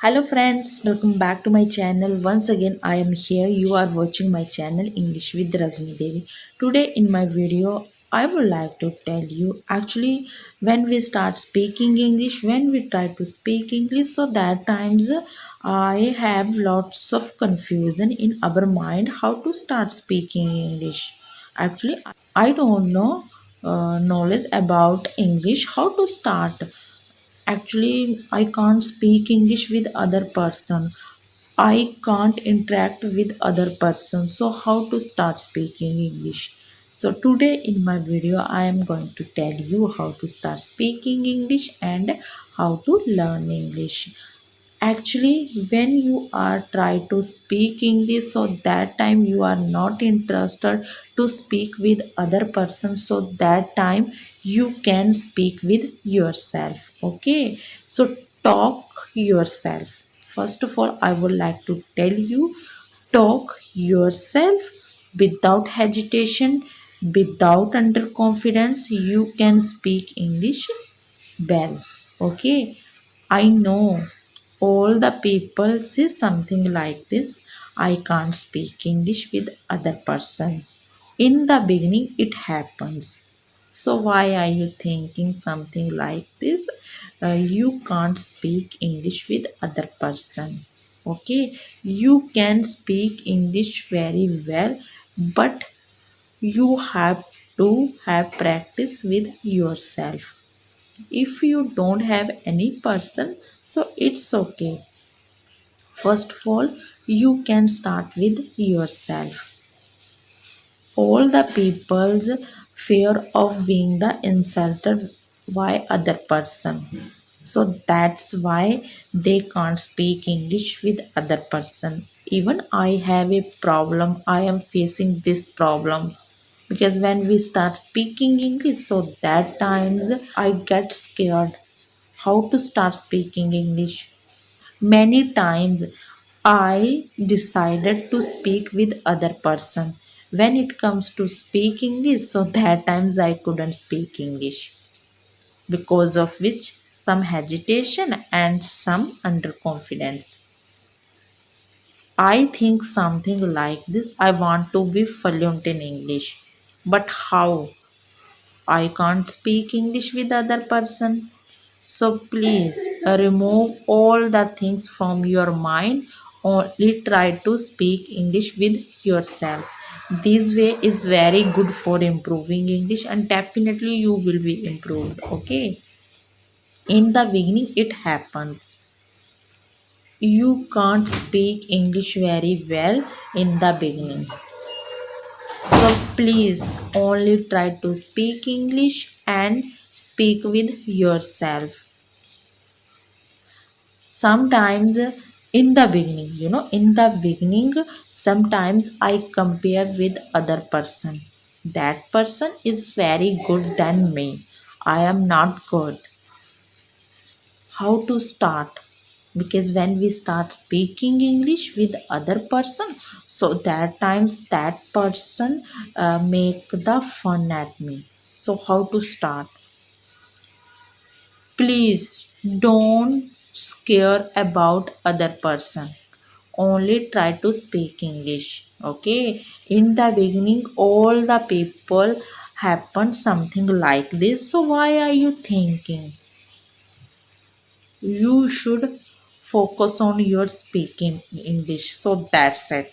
Hello friends, welcome back to my channel. Once again, I am here. You are watching my channel English with Rajni Devi. Today in my video, I would like to tell you actually when we start speaking English, when we try to speak English, so that times I have lots of confusion in our mind how to start speaking English. Actually, I don't know knowledge about English, how to start. Actually, I can't speak English with other person. I can't interact with other person. So how to start speaking English? So today in my video I am going to tell you how to start speaking English and how to learn English. Actually, when you are try to speak English, so that time you are not interested to speak with other person, so that time you can speak with yourself. Okay, so talk yourself. First of all, I would like to tell you, talk yourself without hesitation, without underconfidence. You can speak English well. Okay, I know all the people say something like this. I can't speak English with other person. In the beginning it happens. So why are you thinking something like this? You can't speak English with other person. Okay, you can speak English very well, but you have to have practice with yourself. If you don't have any person, so it's okay. First of all, you can start with yourself. All the people's fear of being the insulted by other person, so that's why they can't speak English with other person. Even I have a problem, I am facing this problem, because when we start speaking English, so that times I get scared how to start speaking English. Many times I decided to speak with other person. When it comes to speak English, so that times I couldn't speak English, because of which some hesitation and some underconfidence. I think something like this. I want to be fluent in English, but how? I can't speak English with other person. So please remove all the things from your mind. Only try to speak English with yourself. This way is very good for improving English, and definitely you will be improved. Okay. In the beginning it happens. You can't speak English very well in the beginning. So please only try to speak English and speak with yourself. Sometimes in the beginning, in the beginning, sometimes I compare with other person. That person is very good than me. I am not good. How to start? Because when we start speaking English with other person, so that times that person make the fun at me. So how to start? Please don't scare about other person. Only try to speak English. Okay. In the beginning, all the people happen something like this. So why are you thinking? You should focus on your speaking English. So that's it.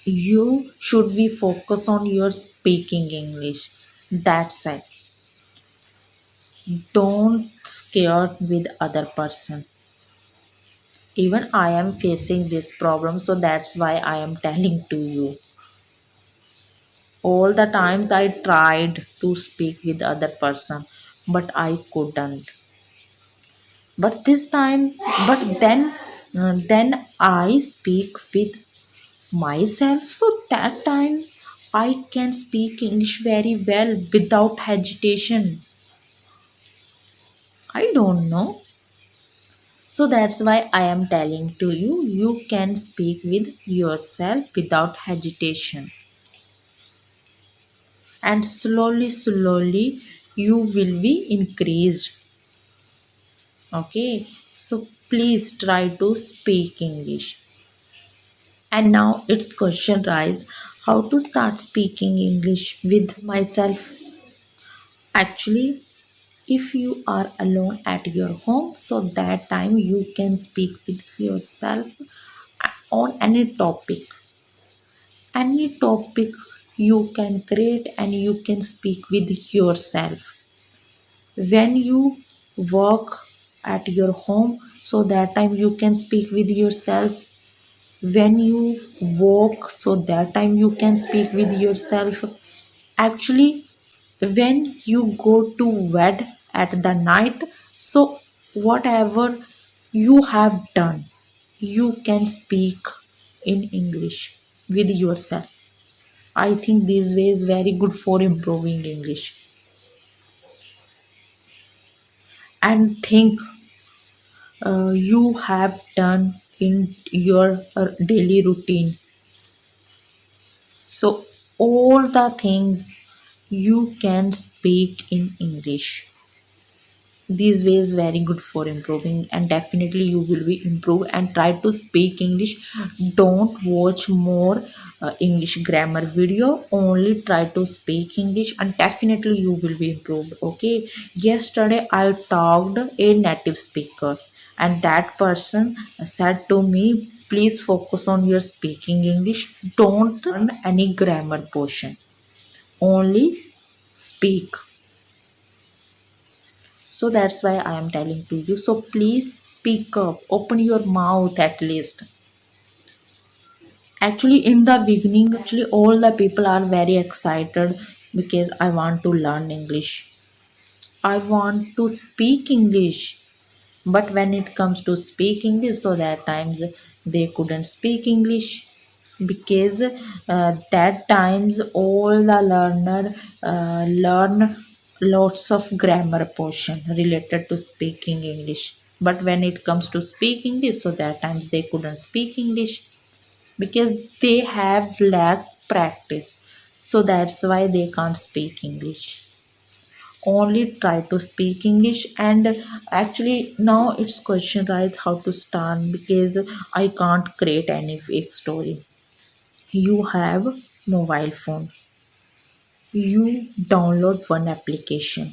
You should be focus on your speaking English. That's it. Don't scare with other person. Even I am facing this problem, so that's why I am telling to you. All the times I tried to speak with other person, but I couldn't. But this time, but then I speak with myself, so that time I can speak English very well without hesitation. I don't know. So that's why I am telling to you, you can speak with yourself without hesitation. And slowly you will be increased. Okay. So please try to speak English. And now its question rise, how to start speaking English with myself. Actually, if you are alone at your home, so that time you can speak with yourself on any topic you can create, and you can speak with yourself. When you work at your home, so that time you can speak with yourself. When you walk, so that time you can speak with yourself. Actually, when you go to bed at the night, so whatever you have done, you can speak in English with yourself. I think this way is very good for improving English. And think, you have done in your daily routine. So all the things you can speak in English. This way is very good for improving, and definitely you will be improved. And try to speak English. Don't watch more English grammar video, only try to speak English, and definitely you will be improved. Okay, yesterday I talked a native speaker, and that person said to me, please focus on your speaking English, don't learn any grammar portion, only speak. So that's why I am telling to you. So please speak up, open your mouth at least. Actually, in the beginning, actually, all the people are very excited because I want to learn English. I want to speak English. But when it comes to speak English, so that times they couldn't speak English, because that times all the learner learn lots of grammar portion related to speaking English. But when it comes to speak English, so that times they couldn't speak English because they have lack practice. So that's why they can't speak English. Only try to speak English. And actually now it's question rise, how to start, because I can't create any fake story. You have mobile phone, you download one application,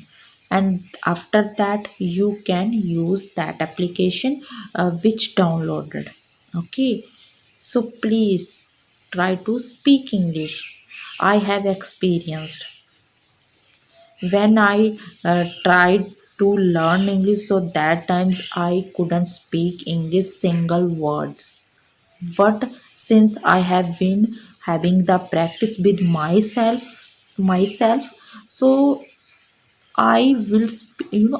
and after that you can use that application which downloaded. Okay, so please try to speak English. I have experienced when I tried to learn English, so that times I couldn't speak English single words. But since I have been having the practice with myself, so I will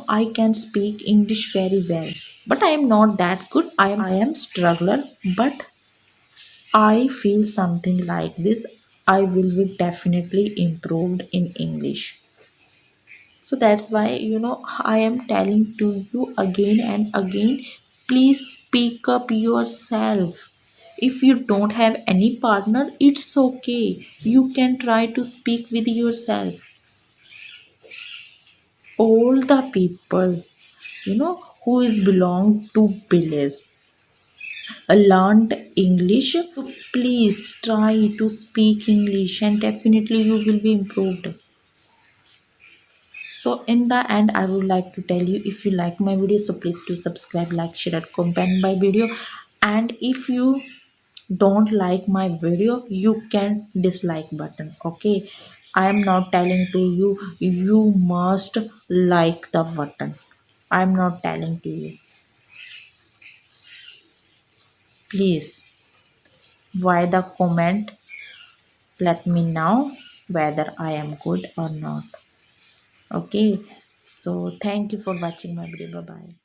I can speak English very well. But I am not that good. I am struggler, but I feel something like this, I will be definitely improved in English. So that's why I am telling to you again and again, please speak up yourself. If you don't have any partner, it's okay, you can try to speak with yourself. All the people who is belong to village learned English. So please try to speak English, and definitely you will be improved. So in the end, I would like to tell you, if you like my video, so please do subscribe, like, share, and comment my video. And if you don't like my video, you can dislike button. Okay, I am not telling to you you must like the button. I am not telling to you. Please, why the comment? Let me know whether I am good or not. Okay, so thank you for watching my video. Bye bye.